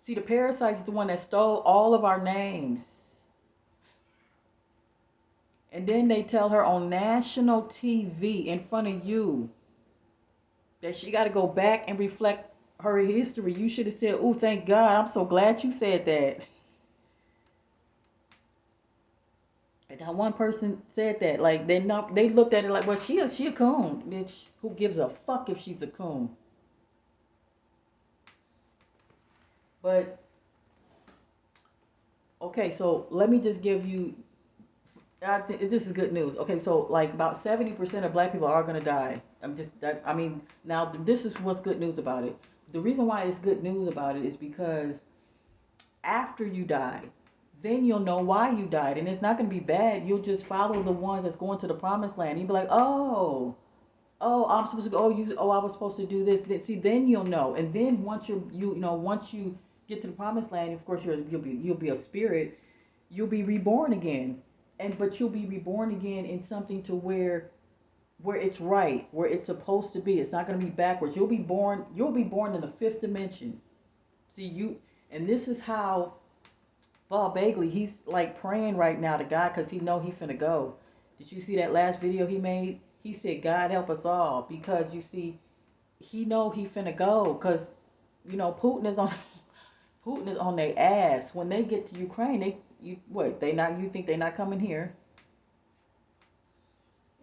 See, the parasite is the one that stole all of our names. And then they tell her on national TV in front of you that she got to go back and reflect her history. You should have said, "Oh, thank God. I'm so glad you said that." And that one person said that. Like they looked at it like, "Well, she a coon, bitch. Who gives a fuck if she's a coon?" But okay, so let me just give you. I think this is good news. Okay, so like about 70% of black people are gonna die. I mean, now this is what's good news about it. The reason why it's good news about it is because after you die, then you'll know why you died, and it's not gonna be bad. You'll just follow the ones that's going to the promised land. You'll be like, oh, I'm supposed to go. I was supposed to do this. See, then you'll know, and then once once you get to the promised land, of course you'll be a spirit. You'll be reborn again, but you'll be reborn again in something to where it's right, where it's supposed to be. It's not going to be backwards. You'll be born in the fifth dimension. See you, and this is how Paul Bagley, he's like praying right now to God because he know he finna go. Did you see that last video he made? He said, "God help us all," because you see, he know he finna go because Putin is on Putin is on their ass. When they get to Ukraine, you think they not coming here?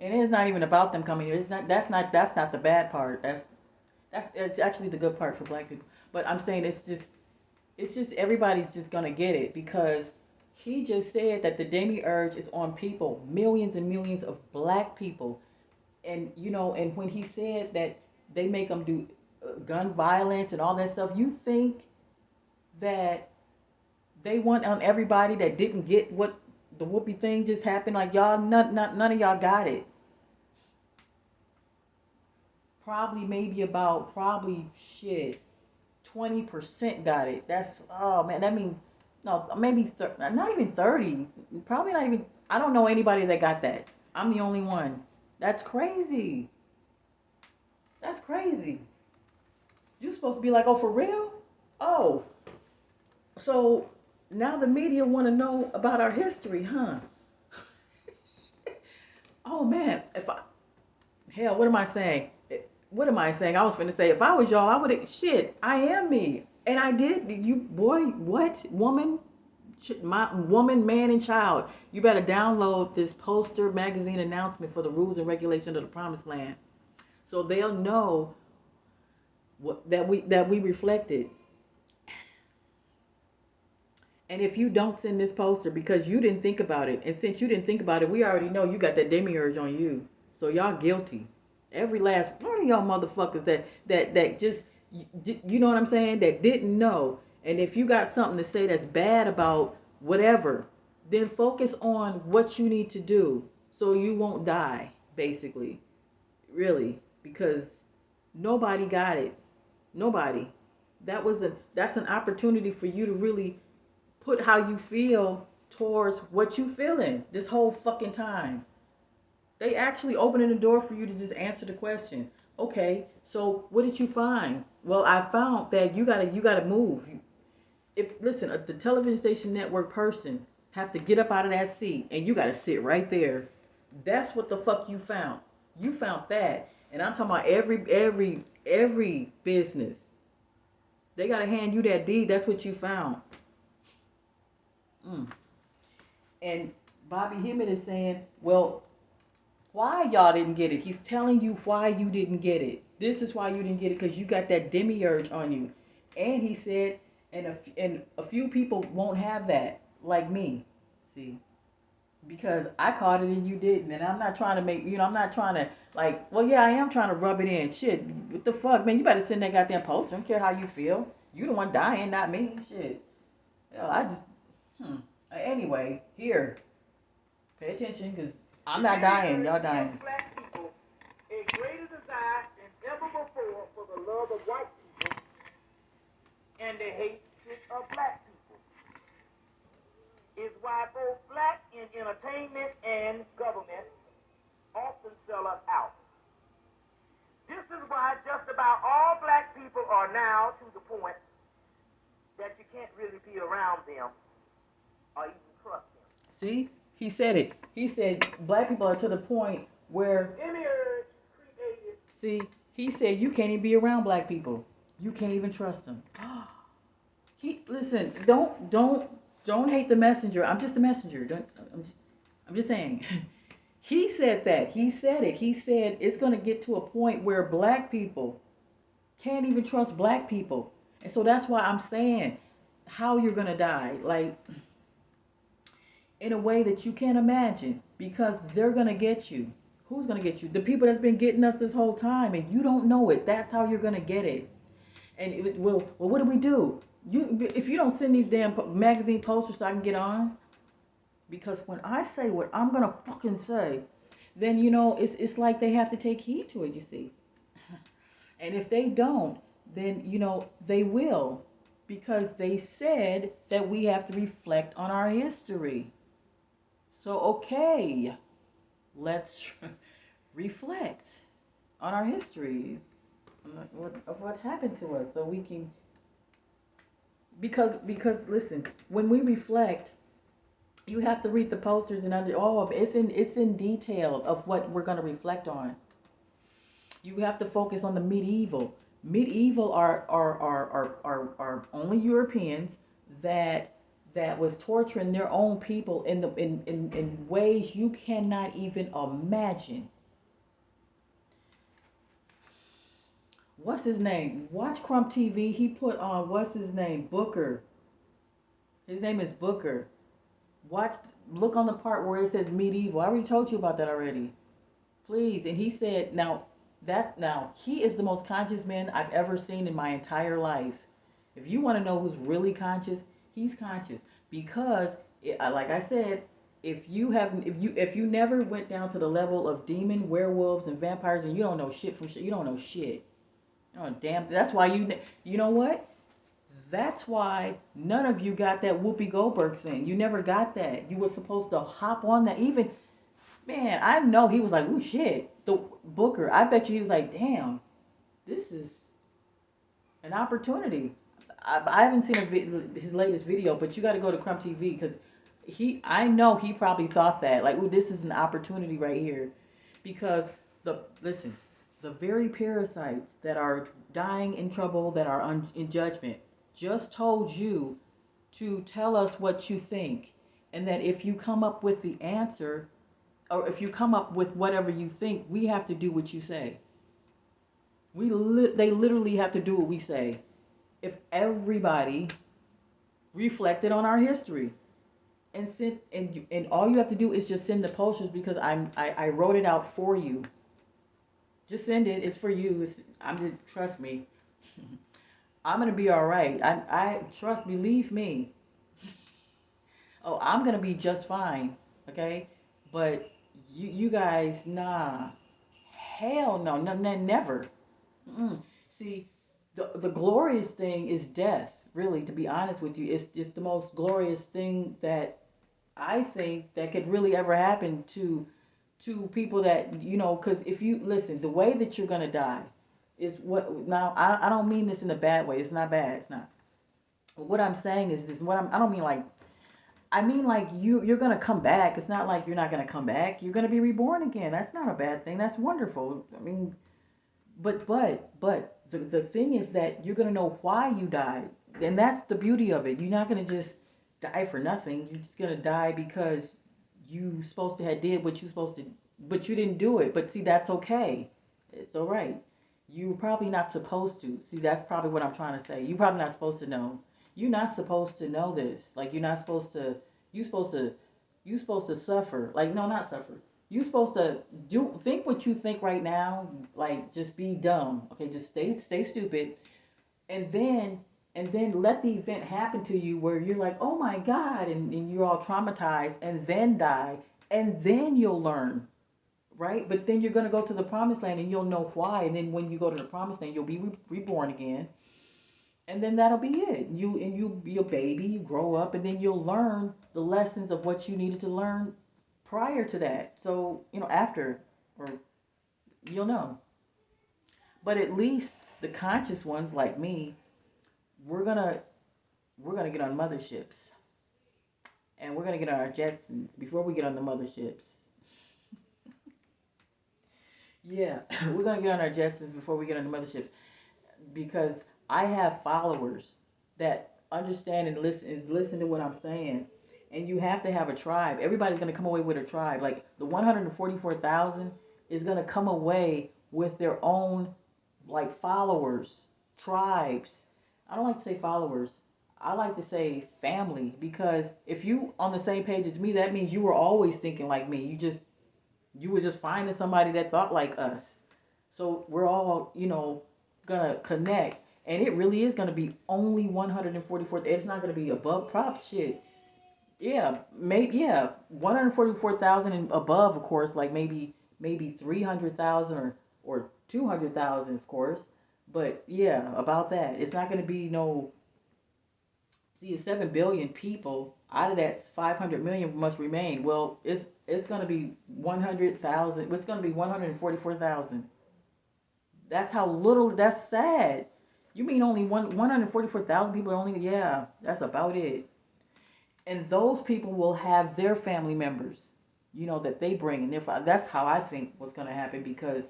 And it's not even about them coming here. That's not the bad part. That's it's actually the good part for black people. But I'm saying it's just everybody's just gonna get it because he just said that the Demiurge is on people, millions and millions of black people, and and when he said that they make them do gun violence and all that stuff, you think that they want on everybody that didn't get what the whoopee thing just happened? Like y'all, none of y'all got it. Probably maybe about probably shit 20% got it. That's oh man, that means no, maybe not even 30. Probably not even. I don't know anybody that got that. I'm the only one. That's crazy. That's crazy. You supposed to be like, oh, for real? Oh, so now the media want to know about our history, huh? Oh man, if I hell, what am I saying? What am I saying? I was finna say if I was y'all, I would have shit. I am me, and I did. You boy, what woman? My woman, man, and child. You better download this poster magazine announcement for the rules and regulations of the Promised Land, so they'll know that we reflected. And if you don't send this poster because you didn't think about it, and since you didn't think about it, we already know you got that demiurge on you. So y'all guilty. Every last one of y'all motherfuckers that just you know what I'm saying, that didn't know. And if you got something to say that's bad about whatever, then focus on what you need to do so you won't die, basically. Really, because nobody got it. Nobody. That's an opportunity for you to really put how you feel towards what you feeling this whole fucking time. They actually opening the door for you to just answer the question. Okay, so what did you find? Well, I found that you gotta move. If listen, the television station network person have to get up out of that seat and you gotta sit right there. That's what the fuck you found. You found that, and I'm talking about every business. They gotta hand you that deed. That's what you found. Mm. And Bobby Hemmett is saying, well, why y'all didn't get it? He's telling you why you didn't get it. This is why you didn't get it because you got that demiurge on you. And he said, and a few people won't have that, like me. See, because I caught it and you didn't. And I'm not trying to I'm not trying to like, well, yeah, I am trying to rub it in. Shit, what the fuck, man? You better send that goddamn poster. I don't care how you feel. You the one dying, not me. Shit. I just, Anyway, here, pay attention, cause I'm not dying. Y'all dying. Black people a greater desire than ever before for the love of white people and the hatred of black people. Is why both black in entertainment and government often sell us out. This is why just about all black people are now to the point that you can't really be around them or even trust them. See, he said it. He said black people are to the point where, Demiurge created. see, he said you can't even be around black people. You can't even trust them. He listen. Don't hate the messenger. I'm just the messenger. Don't. I'm just saying. He said that. He said it. He said it's going to get to a point where black people can't even trust black people. And so that's why I'm saying how you're going to die. Like, in a way that you can't imagine, because they're going to get you. Who's going to get you? The people that's been getting us this whole time, and you don't know it. That's how you're going to get it. And well, what do we do? If you don't send these damn magazine posters so I can get on, because when I say what I'm going to fucking say, then, it's like they have to take heed to it, you see. And if they don't, then, they will, because they said that we have to reflect on our history. So, okay, let's reflect on our histories, of what happened to us, so we can, because listen, when we reflect, you have to read the posters and it's in detail of what we're going to reflect on. You have to focus on the medieval. Medieval are only Europeans that was torturing their own people in ways you cannot even imagine. What's his name? Watch Crump TV. He put on, what's his name? Booker. His name is Booker. Look on the part where it says medieval. I already told you about that already. Please. And he said, now he is the most conscious man I've ever seen in my entire life. If you want to know who's really conscious, he's conscious, because like I said, if you never went down to the level of demon, werewolves, and vampires, and you don't know shit from shit, you don't know shit. Oh damn! That's why you know what? That's why none of you got that Whoopie Goldberg thing. You never got that. You were supposed to hop on that. Even, man, I know he was like, ooh, shit. The Booker, I bet you he was like, damn, this is an opportunity. I haven't seen his latest video, but you got to go to Crump TV, because I know he probably thought that. Like, ooh, this is an opportunity right here. Because, listen, the very parasites that are dying in trouble, that are in judgment, just told you to tell us what you think, and that if you come up with the answer, or if you come up with whatever you think, we have to do what you say. They literally have to do what we say. If everybody reflected on our history and sent, and all you have to do is just send the posters, because I wrote it out for you. Just send it. It's for you. Trust me. I'm gonna be all right. I trust. Believe me. Oh, I'm gonna be just fine. Okay, but you guys, nah, hell no, never. Mm-mm. See, the glorious thing is death. Really, to be honest with you, it's just the most glorious thing that I think that could really ever happen to people that, because if you listen, the way that you're gonna die is what. Now, I don't mean this in a bad way. It's not bad. It's not. But what I'm saying is this. I don't mean like. I mean like you're gonna come back. It's not like you're not gonna come back. You're gonna be reborn again. That's not a bad thing. That's wonderful. I mean, but the thing is that you're gonna know why you died, and that's the beauty of it. You're not gonna just die for nothing. You're just gonna die because you supposed to have did what you supposed to, but you didn't do it. But see, that's okay. It's all right. You're probably not supposed to. See, that's probably what I'm trying to say. You're probably not supposed to know. You're not supposed to know this. Like, you're not supposed to. You supposed to. You supposed to suffer. Like, no, not suffer. You supposed to think what you think right now. Like, just be dumb. Okay, just stay stupid, and then let the event happen to you where you're like, oh my God, and you're all traumatized, and then die, and then you'll learn, right? But then you're going to go to the promised land, and you'll know why, and then when you go to the promised land, you'll be reborn again, and then that'll be it. You'll be a baby, you grow up, and then you'll learn the lessons of what you needed to learn prior to that. So, after, or you'll know. But at least the conscious ones like me, we're gonna we're gonna get on motherships, and we're gonna get on our Jetsons before we get on the motherships. Yeah, we're gonna get on our Jetsons before we get on the motherships because I have followers that understand and listen to what I'm saying. And you have to have a tribe. Everybody's gonna come away with a tribe. Like the 144,000 is gonna come away with their own like followers, tribes. I don't like to say followers. I like to say family because if you on the same page as me, that means you were always thinking like me. You were just finding somebody that thought like us. So we're all, gonna connect. And it really is gonna be only 144. It's not gonna be above prop shit. Yeah, 144,000 and above, of course, like maybe 300,000 or 200,000, of course. But yeah, about that. It's not gonna be no. See, 7 billion people. Out of that, 500 million must remain. Well, it's gonna be 100,000. It's gonna be 144,000. That's how little. That's sad. You mean only 144,000 people are only? Yeah, that's about it. And those people will have their family members, that they bring, and that's how I think what's gonna happen because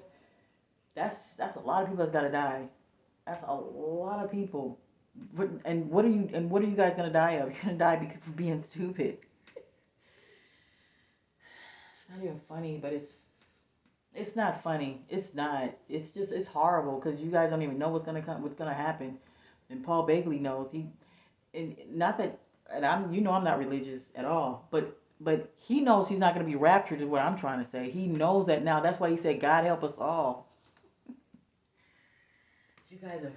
that's a lot of people that's gotta die. That's a lot of people. And what are you guys gonna die of? You're gonna die because of being stupid. It's not even funny, but it's not funny. It's not. It's horrible because you guys don't even know what's gonna happen. And Paul Bagley knows and not that, and I'm not religious at all, but he knows he's not gonna be raptured is what I'm trying to say. He knows that now. That's why he said, "God help us all." You guys are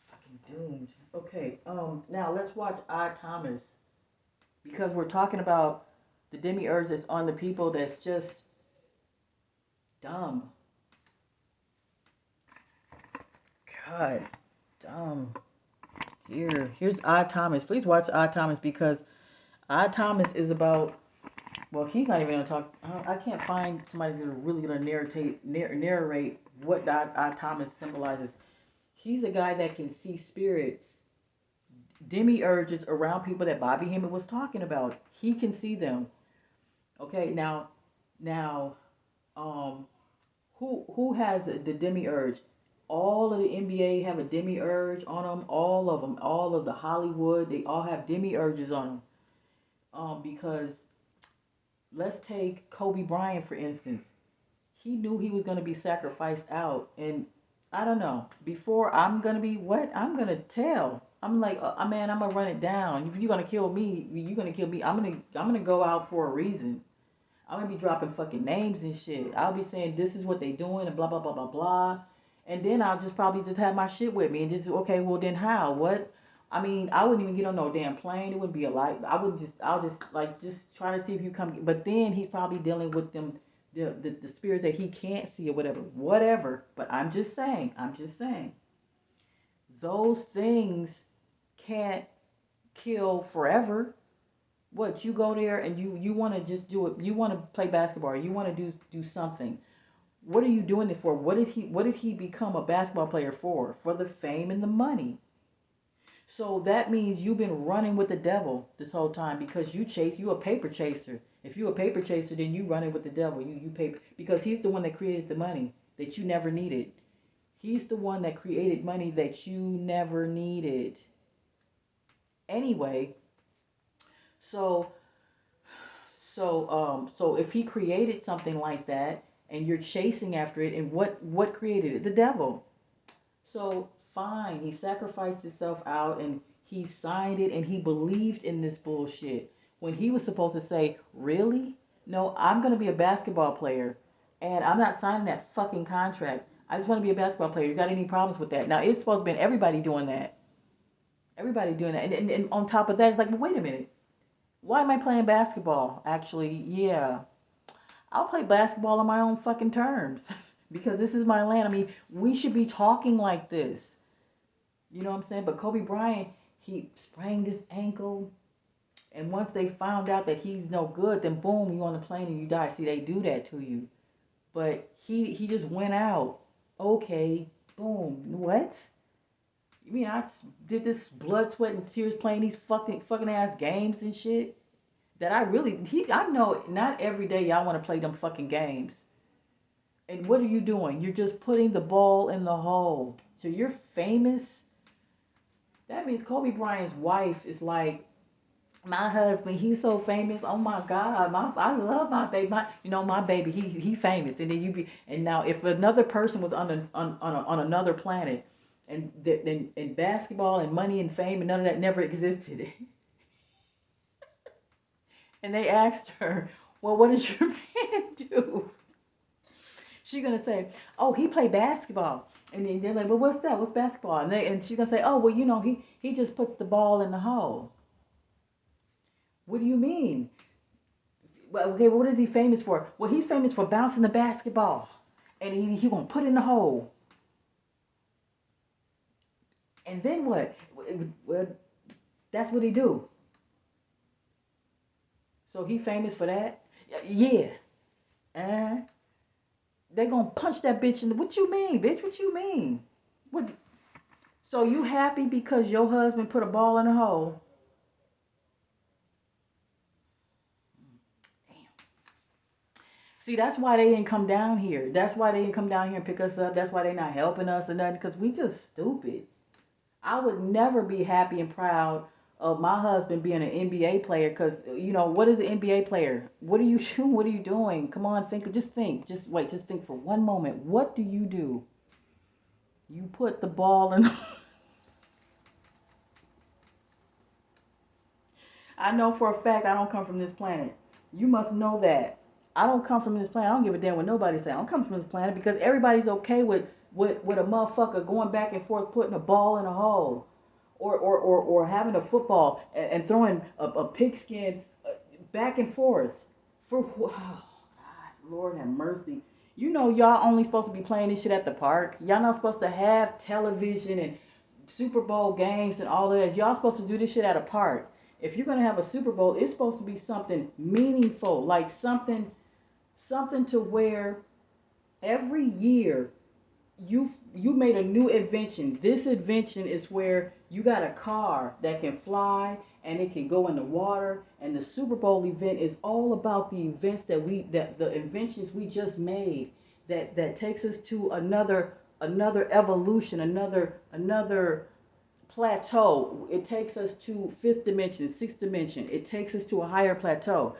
fucking doomed. Okay, now let's watch Odd Thomas because we're talking about the demiurge that's on the people that's just dumb. God, dumb. Here's Odd Thomas. Please watch Odd Thomas because Odd Thomas is about. Well, he's not even gonna talk. I can't find somebody who's really gonna narrate what Odd Thomas symbolizes. He's a guy that can see spirits, demiurges around people that Bobby Hemmett was talking about. He can see them. Okay, now, um, who has the demiurge? All of the NBA have a demiurge on them. All of them, all of the Hollywood, they all have demiurges on them. Because let's take Kobe Bryant for instance. He knew he was going to be sacrificed out, and I don't know. Before I'm gonna be what? I'm gonna tell. I'm like, man, I'm gonna run it down. If you're gonna kill me, you're gonna kill me. I'm gonna go out for a reason. I'm gonna be dropping fucking names and shit. I'll be saying this is what they doing and blah blah blah blah blah. And then I'll just probably just have my shit with me and just okay, well then how? What? I mean, I wouldn't even get on no damn plane. It wouldn't be a light. I'll just like just try to see if you come. But then he's probably dealing with them, the spirits that he can't see or whatever. But I'm just saying, those things can't kill forever. What, you go there and you want to just do it? You want to play basketball? Or you want to do something? What are you doing it for? What did he become a basketball player for? For the fame and the money. So that means you've been running with the devil this whole time because you a paper chaser. If you a paper chaser, then you running with the devil. You paper because he's the one that created the money that you never needed. He's the one that created money that you never needed. Anyway, so so if he created something like that and you're chasing after it, and what created it? The devil. So fine, he sacrificed himself out and he signed it and he believed in this bullshit when he was supposed to say, "Really? No, I'm going to be a basketball player and I'm not signing that fucking contract. I just want to be a basketball player. You got any problems with that?" Now, it's supposed to be everybody doing that. Everybody doing that. And on top of that, it's like, well, wait a minute. Why am I playing basketball? Actually, yeah. I'll play basketball on my own fucking terms because this is my land. I mean, we should be talking like this. You know what I'm saying? But Kobe Bryant, he sprained his ankle. And once they found out that he's no good, then boom, you on the plane and you die. See, they do that to you. But he just went out. Okay, boom. What? You mean I did this blood, sweat, and tears playing these fucking ass games and shit? That I know not every day y'all want to play them fucking games. And what are you doing? You're just putting the ball in the hole. So you're famous. That means Kobe Bryant's wife is like, my husband, he's so famous. Oh my God, I love my baby. My baby, he famous. And then and now if another person was on another planet, and basketball and money and fame and none of that never existed, and they asked her, well, what does your man do? She's gonna say, oh, he played basketball. And then they're like, well, what's that? What's basketball? And she's gonna say, oh, well, he just puts the ball in the hole. What do you mean? Well, okay, what is he famous for? Well, he's famous for bouncing the basketball, and he gonna put it in the hole. And then what? Well, that's what he do. So he famous for that? Yeah. They gonna punch that bitch in the. What you mean, bitch? What you mean? What? So you happy because your husband put a ball in a hole? See, that's why they didn't come down here. That's why they didn't come down here and pick us up. That's why they not helping us or nothing, because we just stupid. I would never be happy and proud of my husband being an NBA player, because, what is an NBA player? What are you shooting? What are you doing? Come on, think. Just think. Just wait. Just think for one moment. What do you do? You put the ball in. I know for a fact I don't come from this planet. You must know that. I don't come from this planet. I don't give a damn what nobody say. I don't come from this planet because everybody's okay with a motherfucker going back and forth, putting a ball in a hole, or having a football and throwing a pigskin back and forth. Oh God, Lord have mercy. Y'all only supposed to be playing this shit at the park. Y'all not supposed to have television and Super Bowl games and all of that. Y'all supposed to do this shit at a park. If you're gonna have a Super Bowl, it's supposed to be something meaningful, like something to where every year you made a new invention. This invention is where you got a car that can fly and it can go in the water, and the Super Bowl event is all about the events that the inventions we just made that takes us to another evolution, another plateau. It takes us to fifth dimension, sixth dimension. It takes us to a higher plateau.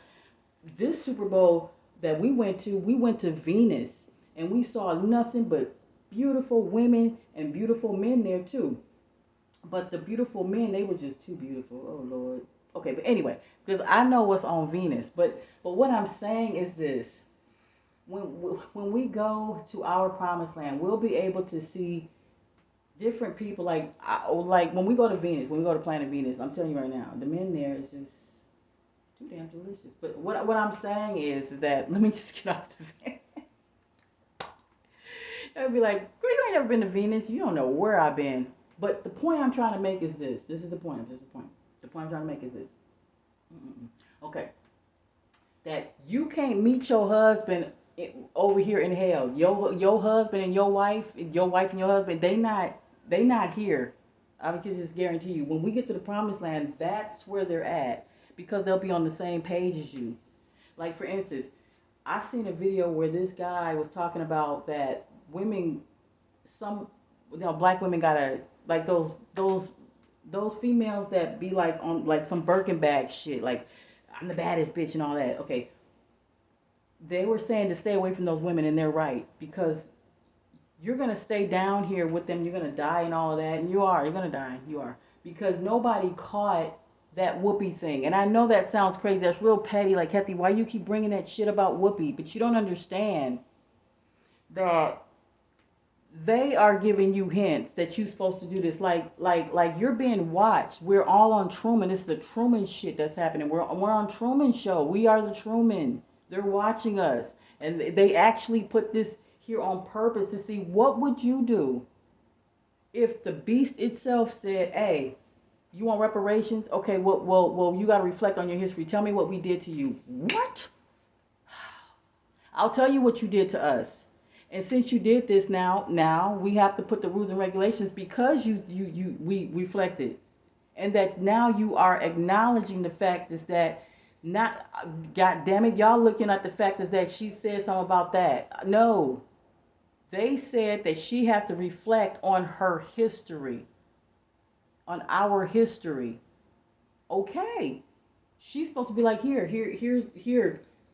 This Super Bowl that we went to Venus, and we saw nothing but beautiful women and beautiful men there too. But the beautiful men, they were just too beautiful. Oh Lord. Okay, but anyway, because I know what's on Venus. But what I'm saying is this: when we go to our promised land, we'll be able to see different people. Like when we go to Venus, when we go to planet Venus, I'm telling you right now, the men there is just too damn delicious. But what I'm saying is that, let me just get off the van. I'd be like, girl, you ain't never been to Venus. You don't know where I've been. But the point I'm trying to make is this. This is the point. This is the point. The point I'm trying to make is this. Okay. That you can't meet your husband over here in hell. Your husband and your wife and your husband, they not here. I can just guarantee you, when we get to the promised land, that's where they're at, because they'll be on the same page as you. Like, for instance, I seen a video where this guy was talking about that women, black women gotta, like those females that be like on like some Birkin bag shit, like I'm the baddest bitch and all that. Okay, they were saying to stay away from those women, and they're right, because you're gonna stay down here with them, you're gonna die and all of that, and you're gonna die, because nobody caught that Whoopie thing. And I know that sounds crazy, that's real petty, like, Kathy, why you keep bringing that shit about Whoopie? But you don't understand that they are giving you hints that you're supposed to do this, like you're being watched. We're all on Truman. This is the Truman shit that's happening. We're on Truman show. We are the Truman. They're watching us, and they actually put this here on purpose to see what would you do if the beast itself said, "Hey, you want reparations? Okay, well, you got to reflect on your history. Tell me what we did to you." What? I'll tell you what you did to us. And since you did this, now we have to put the rules and regulations because we reflected, and that now you are acknowledging the fact is that not, God damn it, y'all looking at the fact is that she said something about that. No, they said that she had to reflect on her history, on our history. Okay, she's supposed to be like, here.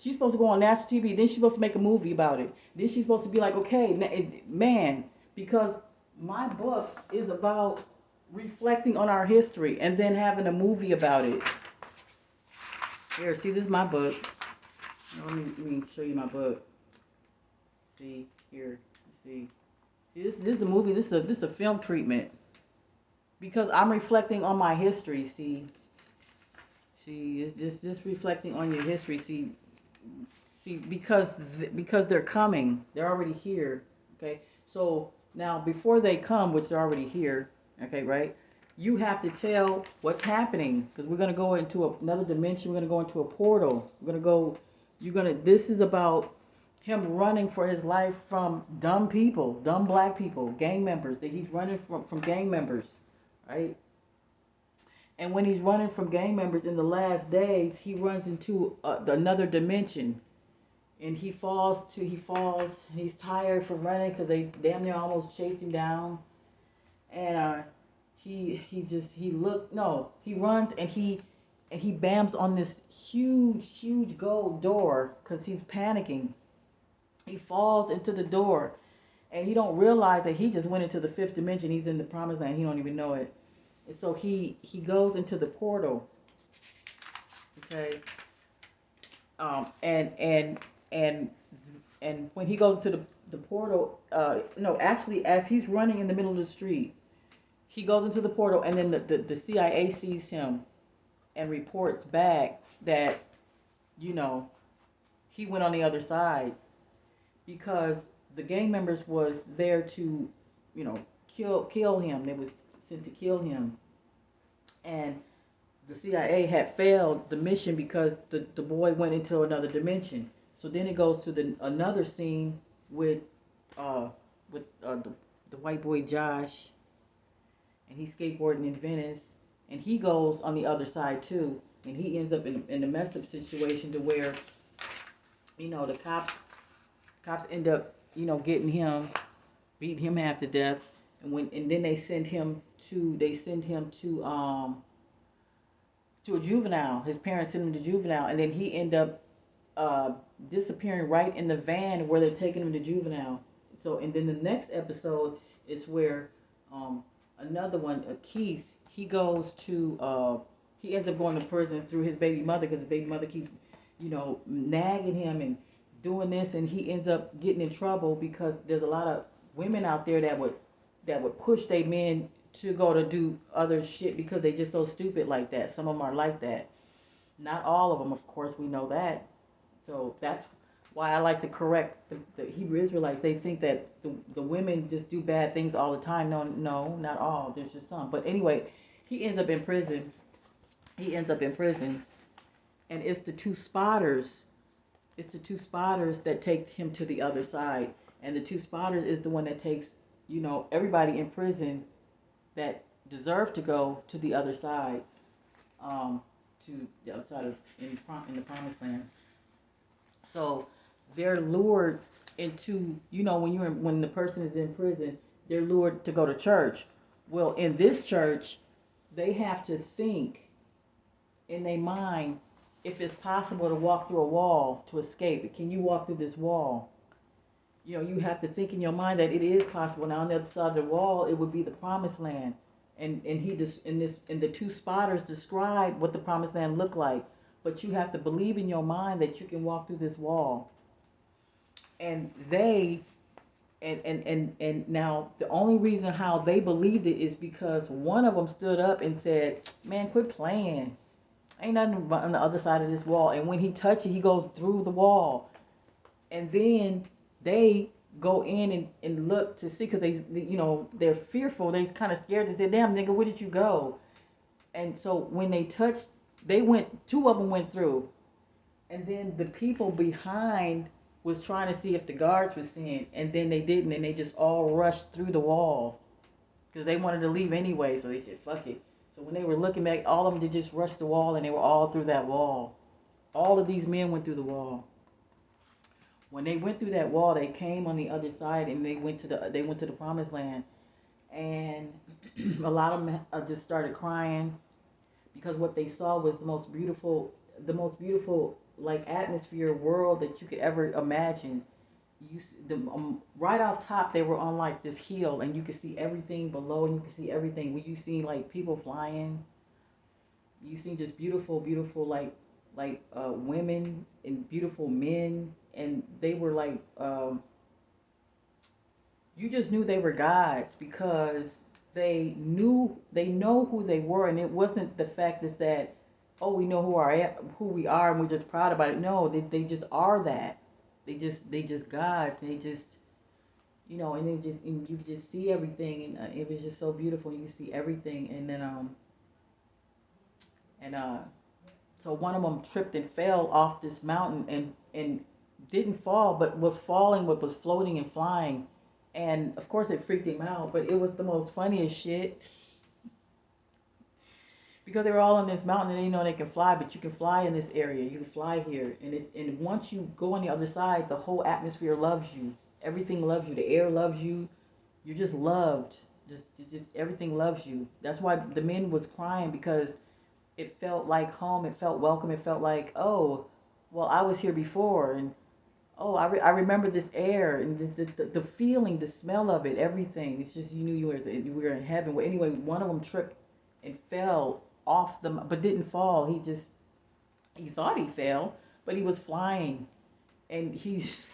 She's supposed to go on national TV. Then she's supposed to make a movie about it. Then she's supposed to be like, okay, man, because my book is about reflecting on our history and then having a movie about it. Here, see, this is my book. Let me show you my book. See, here, see. This is a movie. This is a film treatment because I'm reflecting on my history. See, it's just reflecting on your history. See, because they're coming, they're already here. Okay, so now before they come, which they're already here. Okay, right? You have to tell what's happening because we're gonna go into another dimension. We're gonna go into a portal. This is about him running for his life from dumb people, dumb black people, gang members. That he's running from gang members, right? And when he's running from gang members in the last days, he runs into another dimension, and he falls. He's tired from running because they damn near almost chased him down, and he runs and he bams on this huge gold door because he's panicking. He falls into the door, and he don't realize that he just went into the fifth dimension. He's in the promised land. He don't even know it. And so he goes into the portal. Okay. And when he goes to the portal, actually, as he's running in the middle of the street, he goes into the portal, and then the CIA sees him and reports back that, he went on the other side because the gang members was there to, kill him. They was sent to kill him. And the CIA had failed the mission because the boy went into another dimension. So then it goes to another scene with the white boy Josh, and he's skateboarding in Venice, and he goes on the other side too, and he ends up in a messed up situation to where, the cops end up, getting him, beating him half to death, and then they send him to a juvenile. His parents send him to juvenile, and then he end up disappearing right in the van where they're taking him to juvenile. So, and then the next episode is where another one, Keith, he ends up going to prison through his baby mother because his baby mother keeps, nagging him and doing this, and he ends up getting in trouble because there's a lot of women out there that would push their men to go to do other shit because they just so stupid like that. Some of them are like that. Not all of them, of course, we know that. So that's why I like to correct the Hebrew Israelites. They think that the women just do bad things all the time. No, not all. There's just some. But anyway, he ends up in prison. And it's the two spotters. It's the two spotters that take him to the other side. And the two spotters is the one that takes, everybody in prison that deserve to go to the other side, to the other side of in the promised land. So they're lured into, when the person is in prison, they're lured to go to church. Well, in this church, they have to think in their mind if it's possible to walk through a wall to escape. Can you walk through this wall? You have to think in your mind that it is possible. Now on the other side of the wall, it would be the promised land. And the two spotters describe what the promised land looked like. But you have to believe in your mind that you can walk through this wall. And now the only reason how they believed it is because one of them stood up and said, "Man, quit playing. Ain't nothing on the other side of this wall." And when he touched it, he goes through the wall. And then they go in and look to see because they're fearful. They're kind of scared to say, "Damn, nigga, where did you go?" And so when they touched, two of them went through. And then the people behind was trying to see if the guards were seeing, and then they didn't, and they just all rushed through the wall because they wanted to leave anyway. So they said, "Fuck it." So when they were looking back, all of them did just rush the wall, and they were all through that wall. All of these men went through the wall. When they went through that wall, they came on the other side, and they went to the promised land. And a lot of them just started crying because what they saw was the most beautiful like atmosphere world that you could ever imagine. Right off top, they were on like this hill, and you could see everything below, and you could see everything. When you see like people flying, you see just beautiful, beautiful women and beautiful men, and they were like you just knew they were gods because they know who they were, and it wasn't the fact is that, oh, we know who we are and we're just proud about it. No, they just are that. They just gods. And they just, and you could just see everything, and it was just so beautiful. You could see everything, and then and so one of them tripped and fell off this mountain, and didn't fall, but was falling, but was floating and flying. And of course it freaked him out, but it was the most funniest shit because they were all on this mountain and they know they can fly, but you can fly in this area. You can fly here, and once you go on the other side, the whole atmosphere loves you. Everything loves you. The air loves you. You're just loved. Just everything loves you. That's why the men was crying because it felt like home. It felt welcome. It felt like, oh, well, I was here before, and oh, I remember this air and the feeling, the smell of it, everything. It's just you knew you were in heaven. Well, anyway, one of them tripped and fell off but didn't fall. He thought he fell, but he was flying, and he's